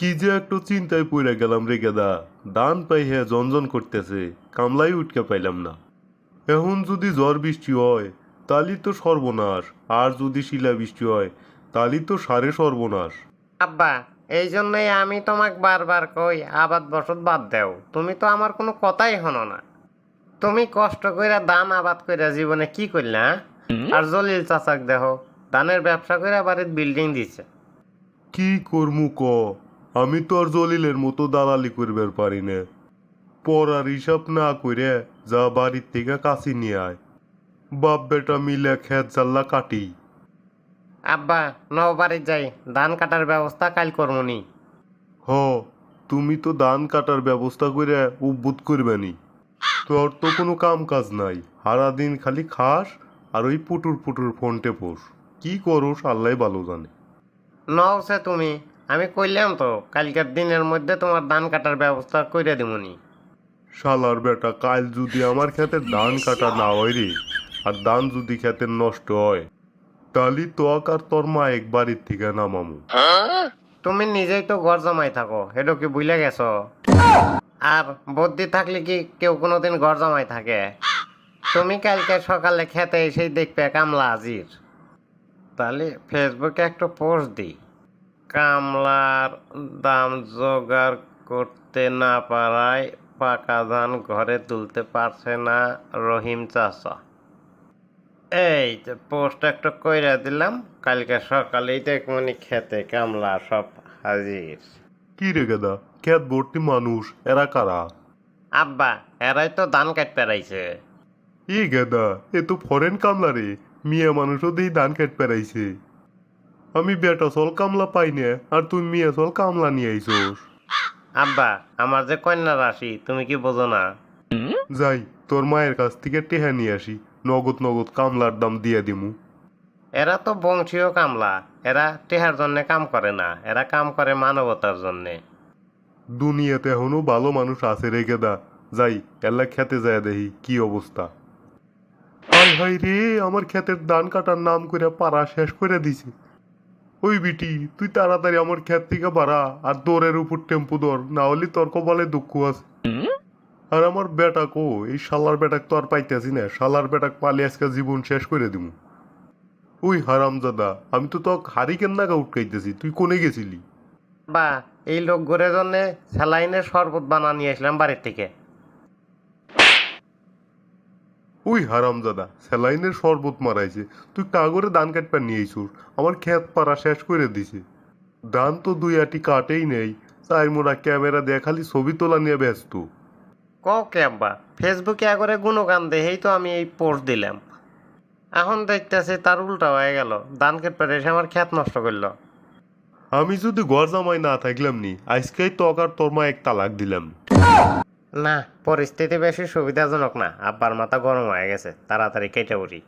কি যে একটু চিন্তায় পড়ে গেলাম রে গেদা। দান পাই হ্যাঁ ঝনঝন করতেছে, কামলাই উঠকে পাইলাম না। এখন যদি ঝড় বৃষ্টি হয় তালি তো সর্বনাশ, আর যদি শিলা বৃষ্টি হয় তালি তো সারে সর্বনাশ। আব্বা, এই জন্যই আমি তোমাকে বারবার কই আবাদ বসত বাদ দেও। তুমি তো আমার কোনো কথাই হনো না। তুমি কষ্ট কইরা ধান আবাদ কইরা জীবনে কি করলা? আর জলিল চাচাক দেহ, ধানের ব্যবসা কইরা বাড়ির বিল্ডিং দিছে। কি করমু ক, আমি তো আর জলিলের মতো দালালি করবার পারি না। পড়ার হিসাব না করে যা বাড়ির থেকে কাছি নিয়ে আয়, বাপ বেটা মিলে খেত জাল্লা কাটি। আব্বা, নও বাড়ির যাই, ধান কাটার ব্যবস্থা কাল করমুনি। হ, তুমি তো ধান কাটার ব্যবস্থা করে উদ্বুদ্ধ করবেনি। তোর তো কোনো কাম কাজ নাই, সারাদিন খালি খাস আর ওই পুটুর পুটুর ফোন টেপোস। কি করোস আল্লাহ ভালো জানে। নও সে তুমি, আমি কইলাম তো কালকের দিনের মধ্যে তোমার ধান কাটার ব্যবস্থা কইরা দিমুনি। শালার বেটা, কাল যদি আমার ক্ষেতের ধান কাটা না হয় রে, আর ধান যদি ক্ষেতের নষ্ট হয়, তাহলে তোক আর তোর মা এক বাড়ির থেকে নামামু। তুমি নিজেই তো ঘর জমাই থাকো, হেডো কি বুঝলে গেছো? আর বুদ্ধি থাকলে কি কেউ কোনোদিন ঘর জমাই থাকে? তুমি কালকে সকালে খেতে এসেই দেখবে কামলা হাজির। তাহলে ফেসবুকে একটা পোস্ট দিই, কামলার দাম জোগাড় করতে না পারায় পাকা ধান ঘরে তুলতে পারছে না রহিম চাচা। এই যে পোস্ট একটা কইরা দিলাম, কালকে সকালেই দেখমনি খেতে কামলা সব হাজির। কি রে গেদা, ক্ষেত ভর্তি মানুষ, এরা কারা? আব্বা, এরাই তো ধান কাটতে রাইছে। এ গেদা, এ তো ফরেন কামলা রে, মিয়া মানুষও দেই ধান কেট পেরাইছে। আমি বেটা চল কামলা পাই না, আর তুই মিয়া চল কামলা নিয়ে আইসোস। আব্বা, আমার যে কন্যা রাশি তুমি কি বোঝো না? যাই, তোর মায়ের কাছ থেকে টেহা নিয়ে আসি, নগদ নগদ কামলার দাম দিয়ে দিমু। এরা তো বংশীয় কামলা, এরা টেহার জন্যে কাম করে না, এরা কাম করে মানবতার জন্যে। দুনিয়াতে এখনো ভালো মানুষ আছে রে গেদা। যাই, এলা খেতে যায় দেখি কি অবস্থা। হাই হাই রে, আমার ক্ষেতের ধান কাটার নাম করে পাড়া শেষ করে দিছে। ওই বিটি, তুই তাড়াতাড়ি আমার ক্ষেত থেকে বাড়া, আর দৌড়ের উপর টেম্পু ধর, না হলে তোর কপালে দুঃখ আছে। আর আমার বেটা কো, এই শালার বেটাক তো আর পাইতেছি না, শালার বেটাক পালি আজকে জীবন শেষ করে দিমু। ওই হারামজাদা, আমি তো তোকে হারিকেন নাগা উঠকাইতেছি, তুই কোনে গেছিলি? বা, এই লোক ঘরের জন্যে স্যালাইনের শরবত বানা নিয়ে আসলাম বাড়ির থেকে। ওই হারামজাদা, স্যালাইনের শরবত মারাইছে, তুই কাগরে ধান কাটপা নিয়ে আইসুর, আমার ক্ষেত পাড়া শেষ করে দিছে। ধান তো দুই আটি কাটেই নেই, চাই মোরা ক্যামেরা দিয়ে খালি ছবি তোলা নিয়ে ব্যস্ত। কও কে আব্বা, ফেসবুকে একবারে গুণগান দেখেই তো আমি এই পোস্ট দিলাম। এখন দেখতেছি তার উল্টা হয়ে গেল, ধান কেটে এসে আমার ক্ষেত নষ্ট করলো। আমি যদি ঘর জামাই না থাকলাম নি, আজকেই তো আর তোর মা এক তালাক দিলাম। না, পরিস্থিতি বেশি সুবিধাজনক না, আব্বার মাথা গরম হয়ে গেছে, তাড়াতাড়ি কেটে উঠি।